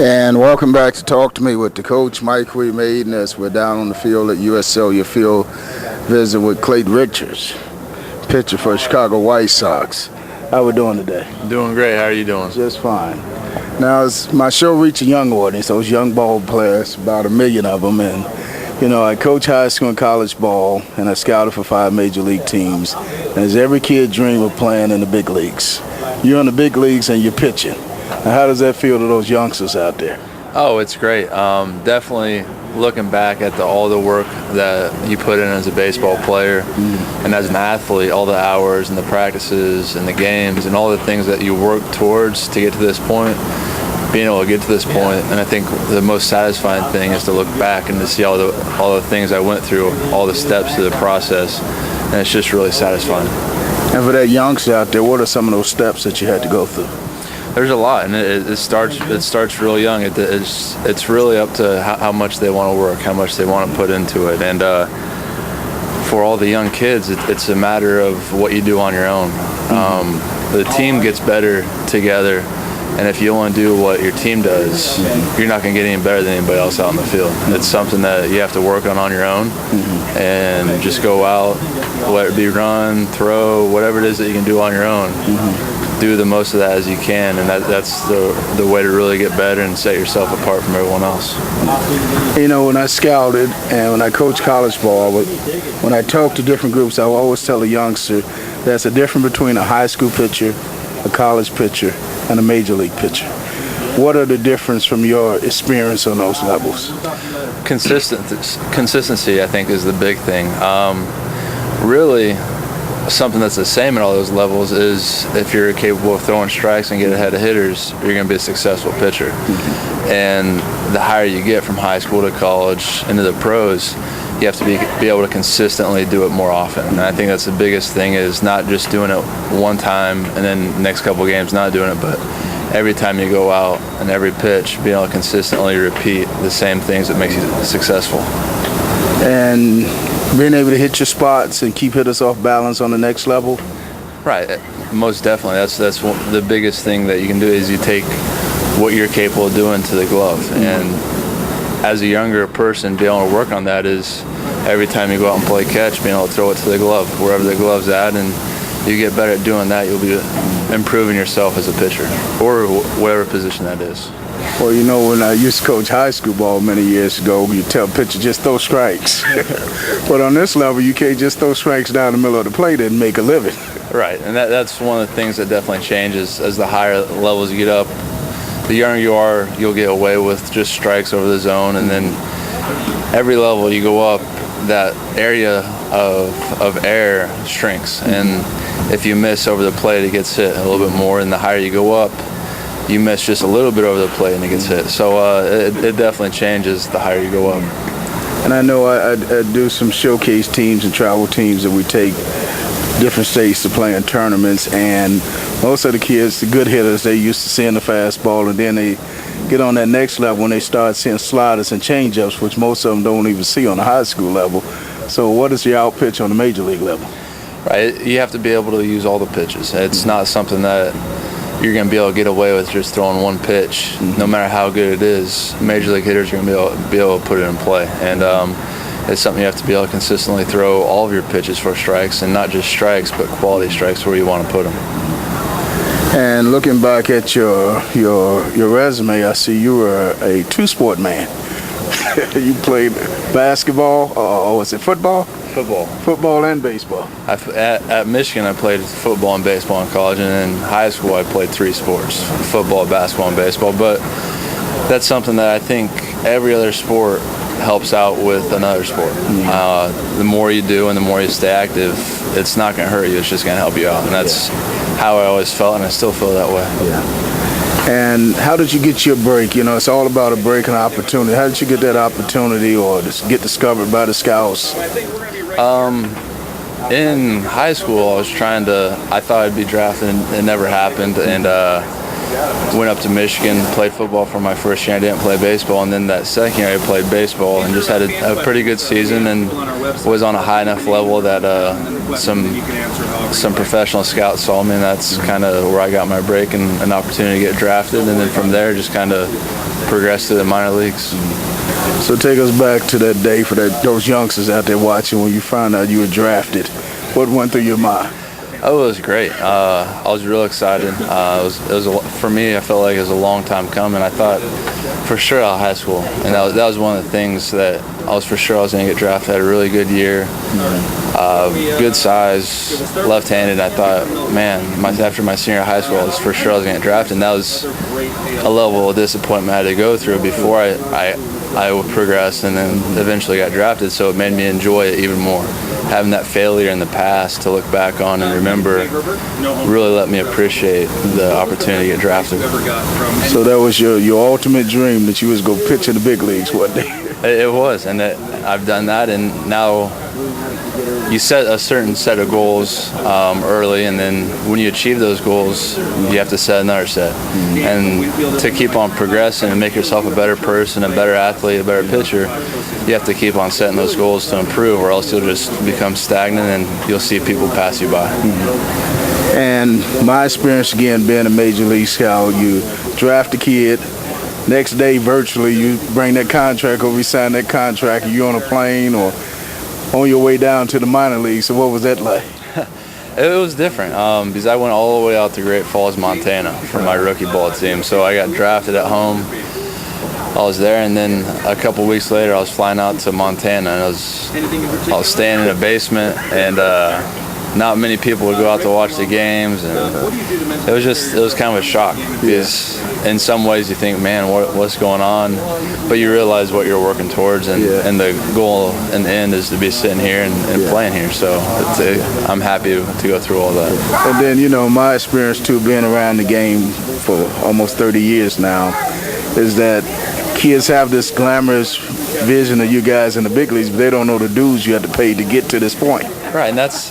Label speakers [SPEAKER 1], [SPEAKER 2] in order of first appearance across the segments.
[SPEAKER 1] And welcome back to Talk to Me with the coach, Mike Mayden, as we're down on the field at USL Field, visit with Clayton Richards, pitcher for Chicago White Sox. How we doing today?
[SPEAKER 2] Doing great. How are you doing?
[SPEAKER 1] Just fine. Now, as my show reached a young audience, those young ball players, about 1 million of them, and I coach high school and college ball, and I scouted for 5 major league teams. And as every kid dream of playing in the big leagues, you're in the big leagues and you're pitching. Now, how does that feel to those youngsters out there?
[SPEAKER 2] Oh, it's great. Definitely looking back at all the work that you put in as a baseball player and as an athlete, all the hours and the practices and the games and all the things that you work towards to get to this point, being able to get to this point. And I think the most satisfying thing is to look back and to see all the things I went through, all the steps to the process, and it's just really satisfying.
[SPEAKER 1] And for that youngster out there, what are some of those steps that you had to go through?
[SPEAKER 2] There's a lot, and it starts real young. It's really up to how much they want to work, how much they want to put into it, and for all the young kids, it's a matter of what you do on your own. The team gets better together, and if you only do what your team does, you're not going to get any better than anybody else out in the field. It's something that you have to work on your own, and just go out, let it be run, throw, whatever it is that you can do on your own. Do the most of that as you can, and that's the way to really get better and set yourself apart from everyone else.
[SPEAKER 1] When I scouted and when I coached college ball, when I talk to different groups, I will always tell a youngster there's a difference between a high school pitcher, a college pitcher, and a major league pitcher. What are the difference from your experience on those levels?
[SPEAKER 2] Consistency, I think, is the big thing. Really, something that's the same at all those levels is if you're capable of throwing strikes and get ahead of hitters, you're going to be a successful pitcher. And the higher you get from high school to college into the pros, you have to be able to consistently do it more often. And I think that's the biggest thing, is not just doing it one time and then the next couple of games not doing it, but every time you go out and every pitch, being able to consistently repeat the same things that makes you successful.
[SPEAKER 1] And being able to hit your spots and keep hitters off balance on the next level?
[SPEAKER 2] Right, most definitely. That's the biggest thing that you can do, is you take what you're capable of doing to the glove. And as a younger person, being able to work on that is every time you go out and play catch, being able to throw it to the glove, wherever the glove's at, and you get better at doing that, you'll be improving yourself as a pitcher, or whatever position that is.
[SPEAKER 1] Well, when I used to coach high school ball many years ago, you tell pitchers just throw strikes. But on this level, you can't just throw strikes down the middle of the plate and make a living.
[SPEAKER 2] Right, and that's one of the things that definitely changes as the higher levels you get up. The younger you are, you'll get away with just strikes over the zone, and then every level you go up, that area of air shrinks, and if you miss over the plate, it gets hit a little bit more, and the higher you go up, you miss just a little bit over the plate and it gets hit. So it definitely changes the higher you go up.
[SPEAKER 1] And I know I do some showcase teams and travel teams that we take different states to play in tournaments, and most of the kids, the good hitters, they used to seeing the fastball, and then they get on that next level when they start seeing sliders and changeups, which most of them don't even see on the high school level. So what is your out pitch on the major league level?
[SPEAKER 2] Right, you have to be able to use all the pitches. It's not something that you're going to be able to get away with just throwing one pitch, no matter how good it is. Major league hitters are going to be able to put it in play. And it's something you have to be able to consistently throw all of your pitches for strikes, and not just strikes, but quality strikes where you want to put them.
[SPEAKER 1] And looking back at your resume, I see you were a two-sport man. You played basketball, or was it football?
[SPEAKER 2] Football.
[SPEAKER 1] Football and baseball.
[SPEAKER 2] At Michigan, I played football and baseball in college, and in high school, I played 3 sports: football, basketball, and baseball. But that's something that I think every other sport helps out with another sport. The more you do and the more you stay active, it's not going to hurt you. It's just going to help you out, and that's how I always felt, and I still feel that way.
[SPEAKER 1] Yeah. And how did you get your break? It's all about a break and opportunity. How did you get that opportunity, or just get discovered by the scouts?
[SPEAKER 2] In high school, I thought I'd be drafted, and it never happened. And went up to Michigan, played football for my first year. I didn't play baseball, and then that second year I played baseball and just had a pretty good season and was on a high enough level that some professional scouts saw me, and that's kind of where I got my break and an opportunity to get drafted. And then from there, just kind of progressed to the minor leagues.
[SPEAKER 1] So take us back to that day for those youngsters out there watching when you found out you were drafted. What went through your mind?
[SPEAKER 2] Oh, it was great. I was real excited. For me, I felt like it was a long time coming. I thought for sure out of high school, and that was one of the things that I was for sure I was going to get drafted. I had a really good year, good size, left-handed. I thought, man, after my senior high school, I was for sure I was going to get drafted, and that was a level of disappointment I had to go through before I would progress, and then eventually got drafted. So it made me enjoy it even more. Having that failure in the past to look back on and remember really let me appreciate the opportunity to get drafted.
[SPEAKER 1] So that was your ultimate dream, that you was going to pitch in the big leagues one day?
[SPEAKER 2] It was, and I've done that, and now you set a certain set of goals early, and then when you achieve those goals, you have to set another set. And to keep on progressing and make yourself a better person, a better athlete, a better pitcher, you have to keep on setting those goals to improve, or else you'll just become stagnant and you'll see people pass you by.
[SPEAKER 1] And my experience, again, being a major league scout, you draft a kid, next day virtually you bring that contract over, you sign that contract, and you're on a plane or on your way down to the minor league. So what was that like?
[SPEAKER 2] It was different because I went all the way out to Great Falls, Montana for my rookie ball team. So I got drafted at home. I was there, and then a couple weeks later I was flying out to Montana, and I was staying in a basement, and not many people would go out to watch the games, and it was kind of a shock because in some ways you think, man, what's going on, but you realize what you're working towards, and the goal in the end is to be sitting here and playing here. So I'm happy to go through all that.
[SPEAKER 1] And then my experience too, being around the game for almost 30 years now, is that kids have this glamorous vision of you guys in the big leagues, but they don't know the dues you have to pay to get to this point.
[SPEAKER 2] Right, and that's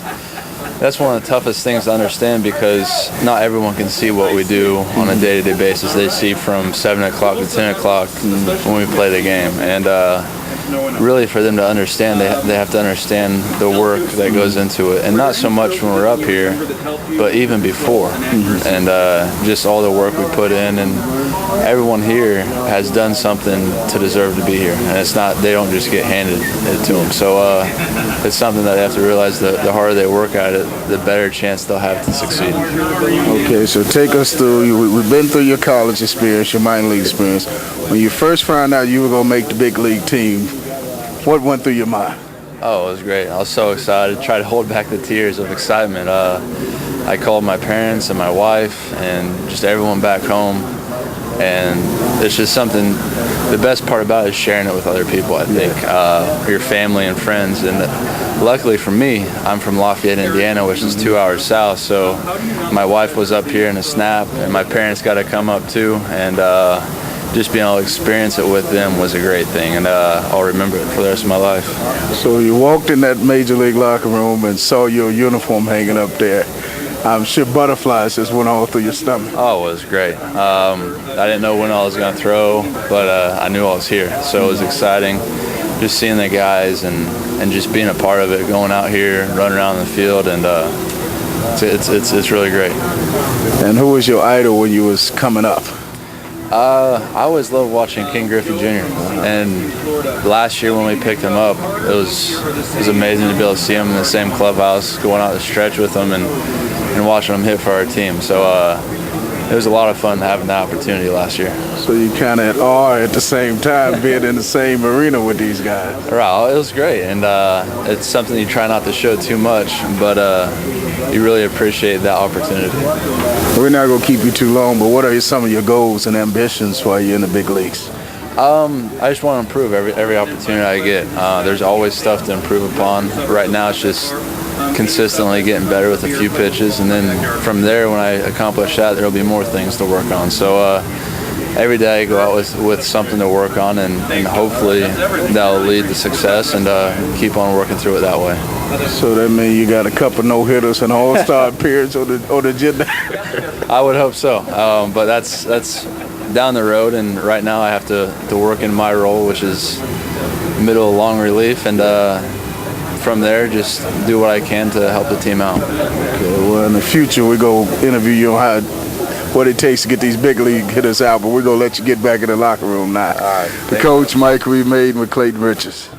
[SPEAKER 2] one of the toughest things to understand, because not everyone can see what we do on a day-to-day basis. They see from 7 o'clock to 10 o'clock when we play the game. And really for them to understand, they have to understand the work that goes into it. And not so much when we're up here, but even before. And just all the work we put in, and everyone here has done something to deserve to be here. And it's not, they don't just get handed it to them. So it's something that they have to realize that the harder they work at it, the better chance they'll have to succeed.
[SPEAKER 1] Okay, so take us through, we've been through your college experience, your minor league experience. When you first found out you were going to make the big league team, what went through your mind?
[SPEAKER 2] Oh, it was great. I was so excited. Tried to hold back the tears of excitement. I called my parents and my wife and just everyone back home. And it's just something, the best part about it is sharing it with other people, I think, your family and friends. And luckily for me, I'm from Lafayette, Indiana, which is 2 hours south. So my wife was up here in a snap, and my parents got to come up too. And just being able to experience it with them was a great thing, and I'll remember it for the rest of my life.
[SPEAKER 1] So you walked in that major league locker room and saw your uniform hanging up there. I'm sure butterflies just went all through your stomach.
[SPEAKER 2] Oh, it was great. I didn't know when I was going to throw, but I knew I was here, so it was exciting. Just seeing the guys and just being a part of it, going out here, running around the field, and it's really great.
[SPEAKER 1] And who was your idol when you was coming up?
[SPEAKER 2] I always loved watching King Griffey Jr. And last year when we picked him up, it was amazing to be able to see him in the same clubhouse, going out to stretch with him and watching him hit for our team. So it was a lot of fun having that opportunity last year.
[SPEAKER 1] So you kind of are at the same time being in the same arena with these guys.
[SPEAKER 2] Right, it was great, and it's something you try not to show too much, but you really appreciate that opportunity.
[SPEAKER 1] We're not going to keep you too long, but what are some of your goals and ambitions while you're in the big leagues?
[SPEAKER 2] I just want to improve every opportunity I get. There's always stuff to improve upon. Right now it's just consistently getting better with a few pitches, and then from there, when I accomplish that, there'll be more things to work on. So every day I go out with something to work on, and hopefully that'll lead to success, and keep on working through it that way.
[SPEAKER 1] So that means you got a couple no-hitters and all-star appearance on the agenda?
[SPEAKER 2] I would hope so, but that's down the road, and right now I have to work in my role, which is middle long relief, and from there just do what I can to help the team out.
[SPEAKER 1] Okay, well, in the future we're going to interview you on what it takes to get these big league hitters out, but we're going to let you get back in the locker room now.
[SPEAKER 2] All right.
[SPEAKER 1] The coach, Mike, we made with Clayton Richards.